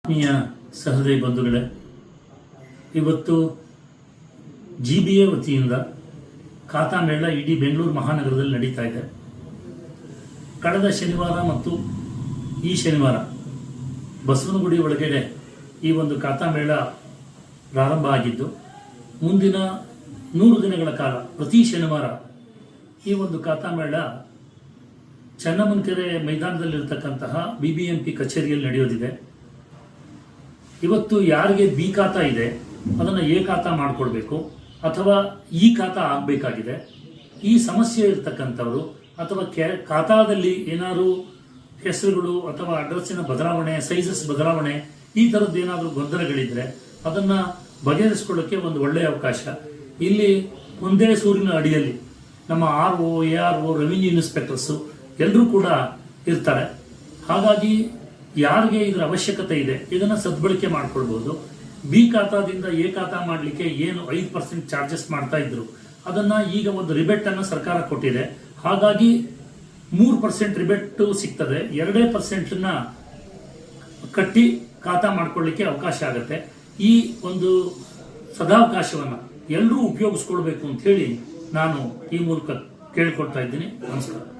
ಆತ್ಮೀಯ ಸಹೃದಯ ಬಂಧುಗಳೇ, ಇವತ್ತು GBA ವತಿಯಿಂದ ಖಾತಾ ಮೇಳ ಇಡೀ ಬೆಂಗಳೂರು ಮಹಾನಗರದಲ್ಲಿ ನಡೀತಾ ಇದೆ. ಕಳೆದ ಶನಿವಾರ ಮತ್ತು ಈ ಶನಿವಾರ ಬಸವನಗುಡಿ ಒಳಗಡೆ ಈ ಒಂದು ಖಾತಾ ಮೇಳ ಪ್ರಾರಂಭ ಆಗಿದ್ದು, ಮುಂದಿನ 100 ದಿನಗಳ ಕಾಲ ಪ್ರತಿ ಶನಿವಾರ ಈ ಒಂದು ಖಾತಾ ಮೇಳ ಚನ್ನಮ್ಮನಕೆರೆ ಮೈದಾನದಲ್ಲಿರ್ತಕ್ಕಂತಹ BBMP ಕಚೇರಿಯಲ್ಲಿ ನಡೆಯೋದಿದೆ. ಇವತ್ತು ಯಾರಿಗೆ ಬಿ ಖಾತಾ ಇದೆ ಅದನ್ನು ಎ ಖಾತಾ ಮಾಡಿಕೊಡ್ಬೇಕು ಅಥವಾ ಈ ಖಾತಾ ಆಗಬೇಕಾಗಿದೆ, ಈ ಸಮಸ್ಯೆ ಇರತಕ್ಕಂಥವ್ರು ಅಥವಾ ಖಾತಾದಲ್ಲಿ ಏನಾದರೂ ಹೆಸರುಗಳು ಅಥವಾ ಅಡ್ರೆಸ್ಸಿನ ಬದಲಾವಣೆ, ಸೈಜಸ್ ಬದಲಾವಣೆ, ಈ ಥರದ್ದು ಏನಾದರೂ ಗೊಂದಲಗಳಿದ್ರೆ ಅದನ್ನು ಬಗೆಹರಿಸ್ಕೊಳ್ಳೋಕ್ಕೆ ಒಂದು ಒಳ್ಳೆಯ ಅವಕಾಶ. ಇಲ್ಲಿ ಒಂದೇ ಸೂರಿನ ಅಡಿಯಲ್ಲಿ ನಮ್ಮ RO, ARO, ರೆವಿನ್ಯೂ ಇನ್ಸ್ಪೆಕ್ಟರ್ಸು ಎಲ್ಲರೂ ಕೂಡ ಇರ್ತಾರೆ. ಹಾಗಾಗಿ ಯಾರಿಗೆ ಇದರ ಅವಶ್ಯಕತೆ ಇದೆ ಇದನ್ನು ಸದ್ಬಳಕೆ ಮಾಡ್ಕೊಳ್ಬೋದು. ಬಿ ಖಾತಾದಿಂದ ಎ ಖಾತಾ ಮಾಡಲಿಕ್ಕೆ ಏನು 5% ಚಾರ್ಜಸ್ ಮಾಡ್ತಾ ಇದ್ರು ಅದನ್ನು ಈಗ ಒಂದು ರಿಬೆಟ್ಟನ್ನು ಸರ್ಕಾರ ಕೊಟ್ಟಿದೆ. ಹಾಗಾಗಿ 3% ರಿಬೆಟ್ಟು ಸಿಗ್ತದೆ. 2% ಕಟ್ಟಿ ಖಾತಾ ಮಾಡ್ಕೊಳ್ಳಿಕ್ಕೆ ಅವಕಾಶ ಆಗುತ್ತೆ. ಈ ಒಂದು ಸದಾವಕಾಶವನ್ನು ಎಲ್ಲರೂ ಉಪಯೋಗಿಸ್ಕೊಳ್ಬೇಕು ಅಂತ ಹೇಳಿ ನಾನು ಈ ಮೂಲಕ ಕೇಳ್ಕೊಳ್ತಾ ಇದ್ದೀನಿ. ನಮಸ್ಕಾರ.